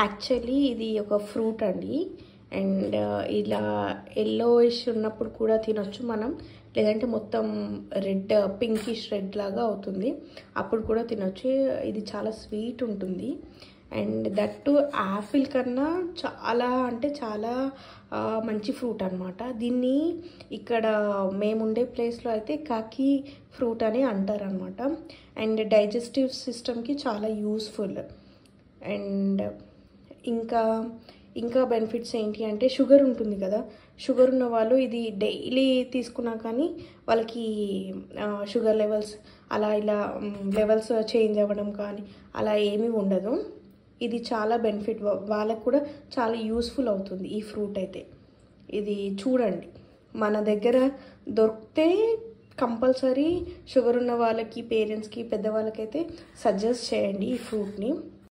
Actually ఇది ఒక fruit అండి. అండ్ ఇలా ఎల్లోయిష్ ఉన్నప్పుడు కూడా తినొచ్చు మనం, లేదంటే మొత్తం రెడ్ పింకిష్ రెడ్ లాగా అవుతుంది అప్పుడు కూడా తినొచ్చు. ఇది చాలా స్వీట్ ఉంటుంది. అండ్ దట్టు యాపిల్ కన్నా చాలా అంటే చాలా మంచి ఫ్రూట్ అనమాట. దీన్ని ఇక్కడ మేముండే ప్లేస్లో అయితే కాకి ఫ్రూట్ అని అంటారనమాట. అండ్ డైజెస్టివ్ సిస్టమ్కి చాలా యూస్ఫుల్. అండ్ ఇంకా బెనిఫిట్స్ ఏంటి అంటే, షుగర్ ఉంటుంది కదా, షుగర్ ఉన్న వాళ్ళు ఇది డైలీ తీసుకున్నా కానీ వాళ్ళకి షుగర్ లెవెల్స్ అలా ఇలా లెవెల్స్ చేంజ్ అవ్వడం కానీ అలా ఏమీ ఉండదు. ఇది చాలా బెనిఫిట్, వాళ్ళకు కూడా చాలా యూస్ఫుల్ అవుతుంది ఈ ఫ్రూట్ అయితే. ఇది చూడండి, మన దగ్గర దొరికితే కంపల్సరీ షుగర్ ఉన్న వాళ్ళకి, పేరెంట్స్కి, పెద్దవాళ్ళకైతే సజెస్ట్ చేయండి ఈ ఫ్రూట్ని.